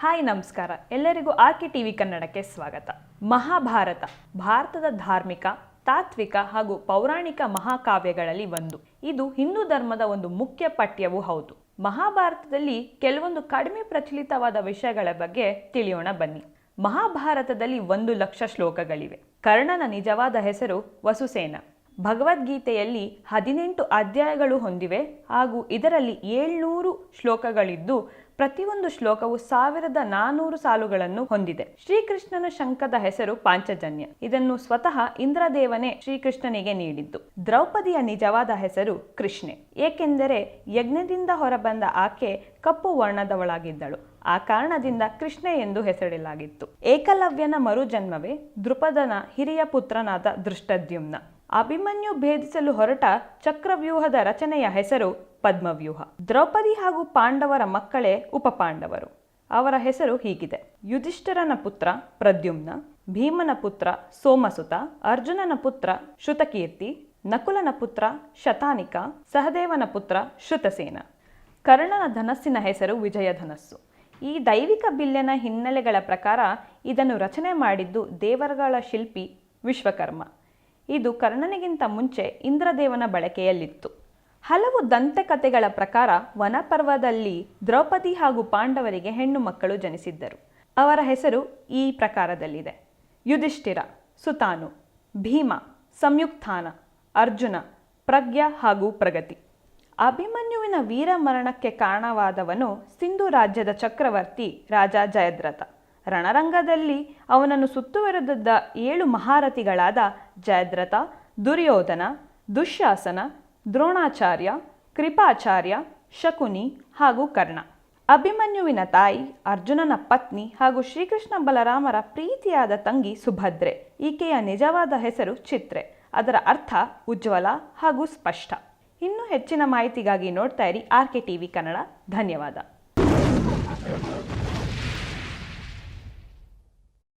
Hi ನಮಸ್ಕಾರ, ಎಲ್ಲರಿಗೂ RK TV ಕನ್ನಡಕ್ಕೆ ಸ್ವಾಗತ. ಮಹಾಭಾರತ ಭಾರತದ ಧಾರ್ಮಿಕ, ತಾತ್ವಿಕ ಹಾಗೂ ಪೌರಾಣಿಕ ಮಹಾಕಾವ್ಯಗಳಲ್ಲಿ ಒಂದು. ಇದು ಹಿಂದೂ ಧರ್ಮದ ಒಂದು ಮುಖ್ಯ ಪಠ್ಯವೂ ಹೌದು. ಮಹಾಭಾರತದಲ್ಲಿ ಕೆಲವೊಂದು ಕಡಿಮೆ ಪ್ರಚಲಿತವಾದ ವಿಷಯಗಳ ಬಗ್ಗೆ ತಿಳಿಯೋಣ ಬನ್ನಿ. ಮಹಾಭಾರತದಲ್ಲಿ 1,00,000 ಶ್ಲೋಕಗಳಿವೆ. ಕರ್ಣನ ನಿಜವಾದ ಹೆಸರು ವಸುಸೇನ. ಭಗವದ್ಗೀತೆಯಲ್ಲಿ 18 ಅಧ್ಯಾಯಗಳು ಹೊಂದಿವೆ ಹಾಗೂ ಇದರಲ್ಲಿ 700 ಶ್ಲೋಕಗಳಿದ್ದು ಪ್ರತಿಯೊಂದು ಶ್ಲೋಕವು 1400 ಸಾಲುಗಳನ್ನು ಹೊಂದಿದೆ. ಶ್ರೀಕೃಷ್ಣನ ಶಂಖದ ಹೆಸರು ಪಾಂಚಜನ್ಯ. ಇದನ್ನು ಸ್ವತಃ ಇಂದ್ರದೇವನೇ ಶ್ರೀಕೃಷ್ಣನಿಗೆ ನೀಡಿದ್ದು. ದ್ರೌಪದಿಯ ನಿಜವಾದ ಹೆಸರು ಕೃಷ್ಣೆ, ಏಕೆಂದರೆ ಯಜ್ಞದಿಂದ ಹೊರಬಂದ ಆಕೆ ಕಪ್ಪು ವರ್ಣದವಳಾಗಿದ್ದಳು. ಆ ಕಾರಣದಿಂದ ಕೃಷ್ಣೆ ಎಂದು ಹೆಸರಿಡಲಾಗಿತ್ತು. ಏಕಲವ್ಯನ ಮರುಜನ್ಮವೇ ದೃಪದನ ಹಿರಿಯ ಪುತ್ರನಾದ ದೃಷ್ಟದ್ಯುಮ್ನ. ಅಭಿಮನ್ಯು ಭೇದಿಸಲು ಹೊರಟ ಚಕ್ರವ್ಯೂಹದ ರಚನೆಯ ಹೆಸರು ಪದ್ಮವ್ಯೂಹ. ದ್ರೌಪದಿ ಹಾಗೂ ಪಾಂಡವರ ಮಕ್ಕಳೇ ಉಪಪಾಂಡವರು. ಅವರ ಹೆಸರು ಹೀಗಿದೆ: ಯುಧಿಷ್ಠಿರನ ಪುತ್ರ ಪ್ರದ್ಯುಮ್ನ, ಭೀಮನ ಪುತ್ರ ಸೋಮಸುತ, ಅರ್ಜುನನ ಪುತ್ರ ಶ್ರುತಕೀರ್ತಿ, ನಕುಲನ ಪುತ್ರ ಶತಾನಿಕ, ಸಹದೇವನ ಪುತ್ರ ಶ್ರುತಸೇನ. ಕರ್ಣನ ಧನಸ್ಸಿನ ಹೆಸರು ವಿಜಯಧನಸ್ಸು. ಈ ದೈವಿಕ ಬಿಲ್ಲಿನ ಹಿನ್ನೆಲೆಗಳ ಪ್ರಕಾರ ಇದನ್ನು ರಚನೆ ಮಾಡಿದ್ದು ದೇವರುಗಳ ಶಿಲ್ಪಿ ವಿಶ್ವಕರ್ಮ. ಇದು ಕರ್ಣನಿಗಿಂತ ಮುಂಚೆ ಇಂದ್ರದೇವನ ಬಳಕೆಯಲ್ಲಿತ್ತು. ಹಲವು ದಂತಕಥೆಗಳ ಪ್ರಕಾರ ವನಪರ್ವದಲ್ಲಿ ದ್ರೌಪದಿ ಹಾಗೂ ಪಾಂಡವರಿಗೆ ಹೆಣ್ಣು ಮಕ್ಕಳು ಜನಿಸಿದ್ದರು. ಅವರ ಹೆಸರು ಈ ಪ್ರಕಾರದಲ್ಲಿದೆ: ಯುಧಿಷ್ಠಿರ, ಸುತಾನು, ಭೀಮ, ಸಂಯುಕ್ತಾನ, ಅರ್ಜುನ, ಪ್ರಜ್ಞ ಹಾಗೂ ಪ್ರಗತಿ. ಅಭಿಮನ್ಯುವಿನ ವೀರಮರಣಕ್ಕೆ ಕಾರಣವಾದವನು ಸಿಂಧು ರಾಜ್ಯದ ಚಕ್ರವರ್ತಿ ರಾಜ ಜಯದ್ರಥ. ರಣರಂಗದಲ್ಲಿ ಅವನನ್ನು ಸುತ್ತುವರೆದಿದ್ದ 7 ಮಹಾರಥಿಗಳಾದ ಜಯದ್ರಥ, ದುರ್ಯೋಧನ, ದುಶ್ಯಾಸನ, ದ್ರೋಣಾಚಾರ್ಯ, ಕೃಪಾಚಾರ್ಯ, ಶಕುನಿ ಹಾಗೂ ಕರ್ಣ. ಅಭಿಮನ್ಯುವಿನ ತಾಯಿ, ಅರ್ಜುನನ ಪತ್ನಿ ಹಾಗೂ ಶ್ರೀಕೃಷ್ಣ ಬಲರಾಮರ ಪ್ರೀತಿಯಾದ ತಂಗಿ ಸುಭದ್ರೆ. ಈಕೆಯ ನಿಜವಾದ ಹೆಸರು ಚಿತ್ರೆ. ಅದರ ಅರ್ಥ ಉಜ್ವಲ ಹಾಗೂ ಸ್ಪಷ್ಟ. ಇನ್ನೂ ಹೆಚ್ಚಿನ ಮಾಹಿತಿಗಾಗಿ ನೋಡ್ತಾ ಇರಿ ಆರ್ಕೆ ಟಿವಿ ಕನ್ನಡ. ಧನ್ಯವಾದ.